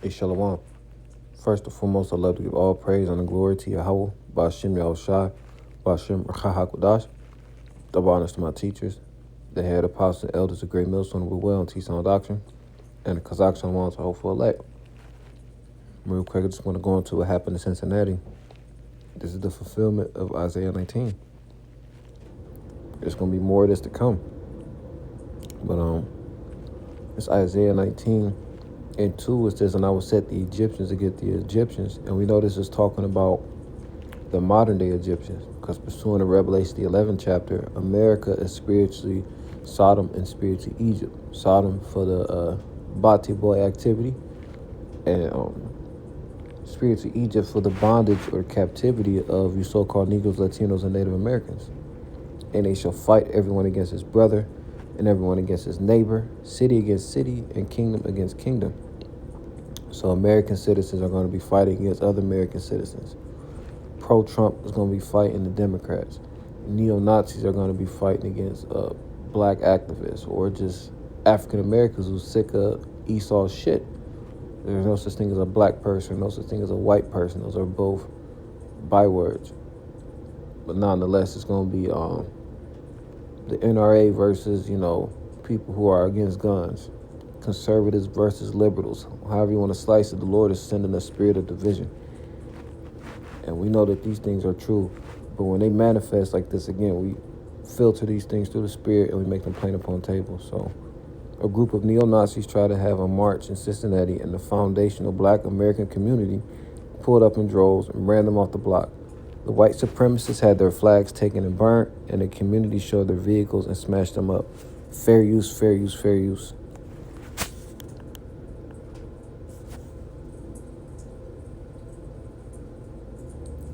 Shalom. First and foremost, I'd love to give all praise and glory to Yahweh, Ba'ashem Yahushai, Ba'ashem Hakodash. Double honors to my teachers, the head apostles and elders of Great Millstone of Will and teach sound doctrine, and the Kazakh Shalom to hopeful elect. Real quick, I just want to go into what happened in Cincinnati. This is the fulfillment of Isaiah 19. There's going to be more of this to come. But it's Isaiah 19. And 2 it says, and I will set the Egyptians against the Egyptians. And we know this is talking about the modern day Egyptians, because pursuant to Revelation, the 11th chapter, America is spiritually Sodom and spiritually Egypt. Sodom for the Bati boy activity, and spiritually Egypt for the bondage or captivity of you so-called Negroes, Latinos, and Native Americans. And they shall fight everyone against his brother, and everyone against his neighbor, city against city, and kingdom against kingdom. So American citizens are going to be fighting against other American citizens. Pro-Trump is going to be fighting the Democrats. Neo-Nazis are going to be fighting against black activists or just African Americans who's sick of Esau's shit. There's no such thing as a black person, no such thing as a white person. Those are both bywords. But nonetheless, it's going to be the NRA versus, people who are against guns. Conservatives versus liberals. However you want to slice it, the Lord is sending a spirit of division. And we know that these things are true. But when they manifest like this again, we filter these things through the spirit and we make them plain upon tables. So a group of neo-Nazis tried to have a march in Cincinnati, and the foundational black American community pulled up in droves and ran them off the block. The white supremacists had their flags taken and burnt, and the community showed their vehicles and smashed them up. Fair use, fair use, fair use.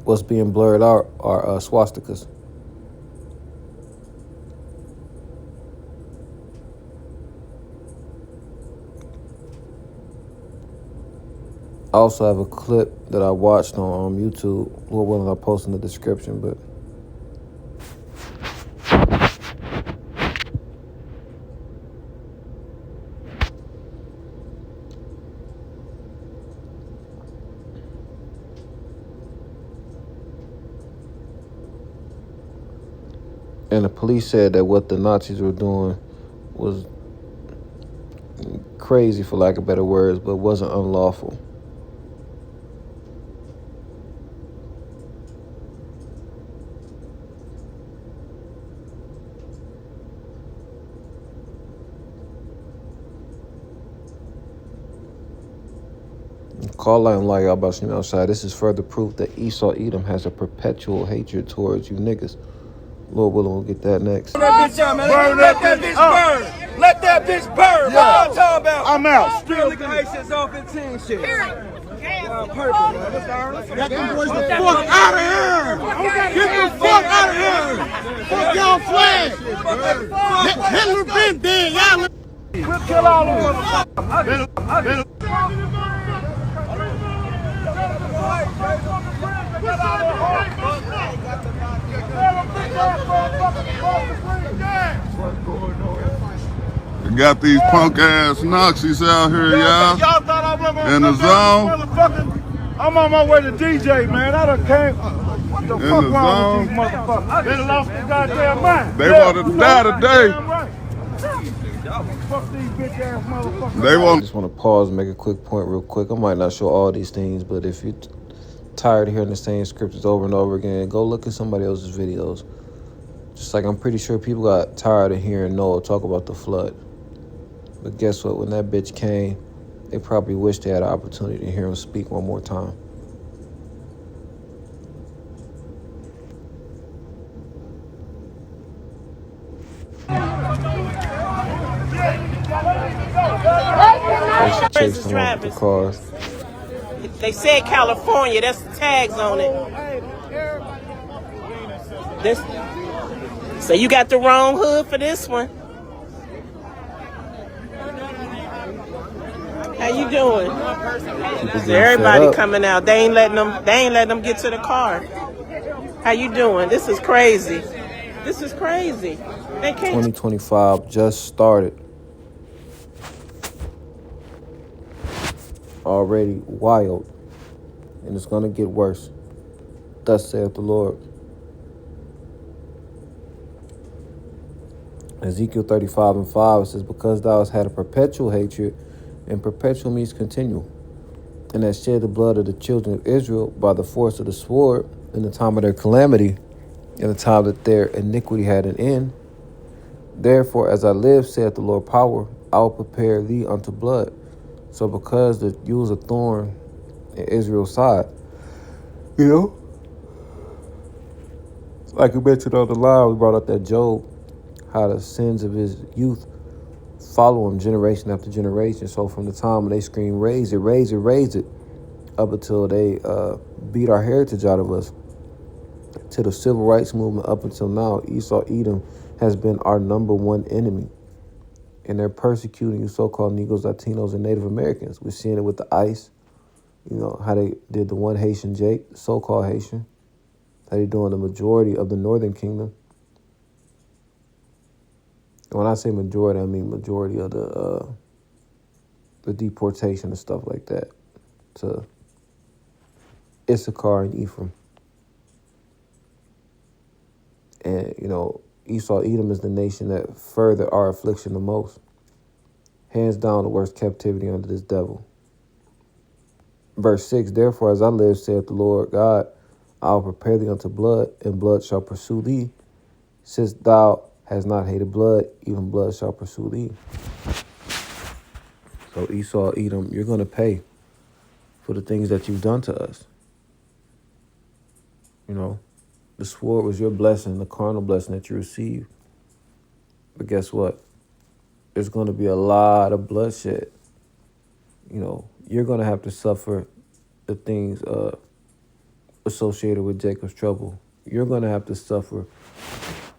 What's being blurred out are swastikas. I also have a clip that I watched on YouTube. Lord willing, I'll post in the description, but and the police said that what the Nazis were doing was crazy, for lack of better words, but wasn't unlawful. Call line like Abashim outside. This is further proof that Esau Edom has a perpetual hatred towards you niggas. Lord willing, we'll get that next. Burn that bitch burn. Let that bitch burn. What I'm talking about? I'm out. Still the license off in 10 shit. Purple, man. Get the fuck out of here. Get the fuck out of here. Fuck y'all flag. Hitler been dead. Y'all. We'll kill all of them. We got these punk ass Nazis out here, y'all. Y'all thought I was gonna in the zone. I'm on my way to DJ, man. I done came. What the fuck wrong with these motherfuckers? They done lost their goddamn mind. They want to die today. Fuck these bitch ass motherfuckers. They want. I just want to pause and make a quick point real quick. I might not show all these things, but if you're tired of hearing the same scriptures over and over again, go look at somebody else's videos. Just like I'm pretty sure people got tired of hearing Noah talk about the flood. But guess what? When that bitch came, they probably wished they had an opportunity to hear him speak one more time. Princess Travis. The cars. They said California. That's the tags on it. This. So you got the wrong hood for this one. How you doing? So everybody coming out. They ain't letting them get to the car. How you doing? This is crazy. This is crazy. They can't. 2025 just started. already wild, and it's going to get worse. Thus saith the Lord. Ezekiel 35:5, it says, because thou hast had a perpetual hatred, and perpetual means continual, and hast shed the blood of the children of Israel by the force of the sword in the time of their calamity, in the time that their iniquity had an end. Therefore, as I live, saith the Lord power, I will prepare thee unto blood. So because you was a thorn in Israel's side, you know, like we mentioned on the line, we brought up that Job, how the sins of his youth follow him generation after generation. So from the time when they scream, raise it, raise it, raise it, up until they beat our heritage out of us, to the civil rights movement up until now, Esau Edom has been our number one enemy. And they're persecuting you so-called Negroes, Latinos, and Native Americans. We're seeing it with the ICE, you know, how they did the one Haitian Jake, the so-called Haitian, how they doing the majority of the Northern Kingdom. And when I say majority, I mean majority of the deportation and stuff like that to Issachar and Ephraim. And, you know, Esau Edom is the nation that furthered our affliction the most. Hands down the worst captivity under this devil. Verse 6, therefore, as I live, saith the Lord God, I will prepare thee unto blood, and blood shall pursue thee. Since thou hast not hated blood, even blood shall pursue thee. So Esau, Edom, you're going to pay for the things that you've done to us. You know, the sword was your blessing, the carnal blessing that you received. But guess what? There's going to be a lot of bloodshed. You know, you're going to have to suffer the things associated with Jacob's trouble. You're going to have to suffer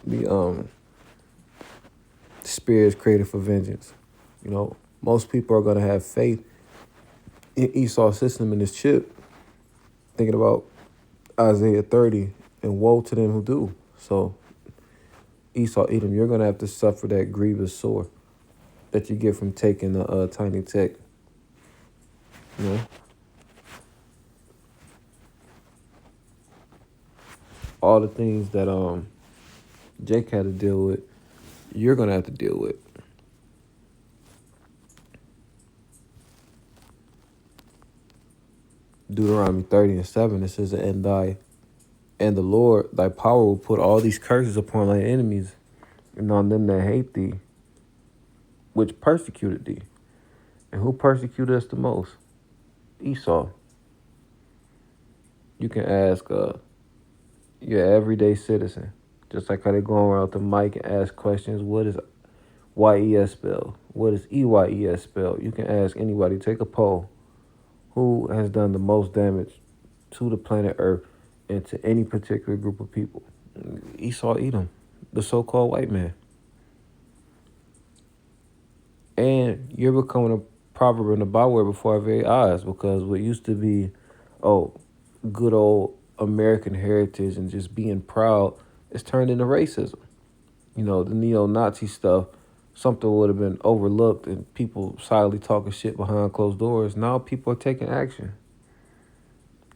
the spirits created for vengeance. You know, most people are going to have faith in Esau's system and his chip, thinking about Isaiah 30, and woe to them who do. So, Esau, Edom, you're going to have to suffer that grievous sore that you get from taking the tiny tech. You know? All the things that Jake had to deal with, you're going to have to deal with. Deuteronomy 30:7, it says, and the Lord, thy power will put all these curses upon thy enemies and on them that hate thee, which persecuted thee. And who persecuted us the most? Esau. You can ask your everyday citizen, just like how they go around the mic and ask questions. What is YES spell? What is EYES spell? You can ask anybody. Take a poll. Who has done the most damage to the planet Earth and to any particular group of people? Esau Edom, the so-called white man. And you're becoming a proverb and a byword before our very eyes, because what used to be, good old American heritage and just being proud is turned into racism. You know, the neo-Nazi stuff, something would have been overlooked and people silently talking shit behind closed doors. Now people are taking action.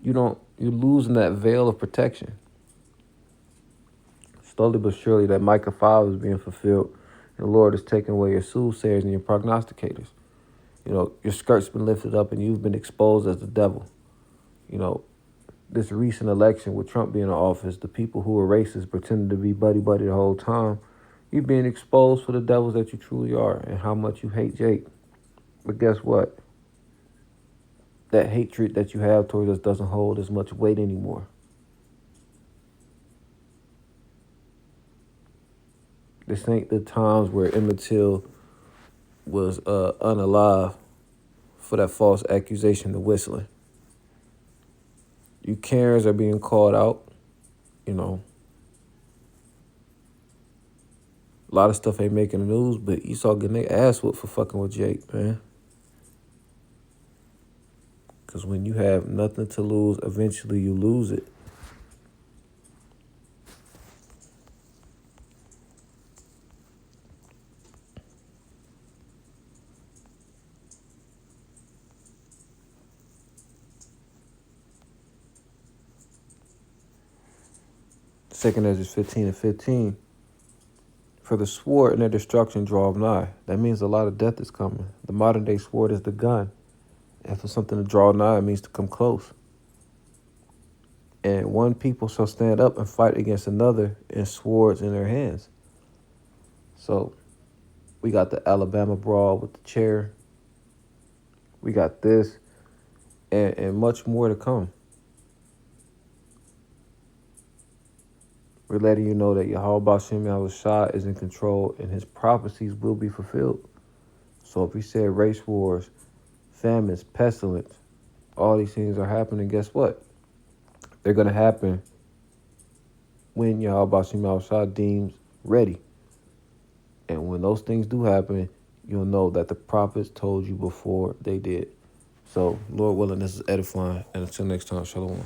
You're losing that veil of protection. Slowly but surely, that Micah 5 is being fulfilled. And the Lord is taking away your soothsayers and your prognosticators. You know, your skirt's been lifted up and you've been exposed as the devil. You know, this recent election with Trump being in office, the people who were racist pretending to be buddy-buddy the whole time, you're being exposed for the devils that you truly are and how much you hate Jake. But guess what? That hatred that you have towards us doesn't hold as much weight anymore. This ain't the times where Emmett Till was unalive for that false accusation of whistling. You Karens are being called out, you know. A lot of stuff ain't making the news, but Esau getting their ass whooped for fucking with Jake, man. Because when you have nothing to lose, eventually you lose it. 2 Ezra 15:15. For the sword and their destruction draweth nigh. That means a lot of death is coming. The modern day sword is the gun. And for something to draw nigh, it means to come close. And one people shall stand up and fight against another in swords in their hands. So we got the Alabama brawl with the chair. We got this and much more to come. We're letting you know that Yahweh Ba'Shem Yahushua is in control and his prophecies will be fulfilled. So if we said race wars, famines, pestilence, all these things are happening, guess what? They're going to happen when Yahweh Ba'Shem Yahushua deems ready. And when those things do happen, you'll know that the prophets told you before they did. So, Lord willing, this is edifying. And until next time, shalom.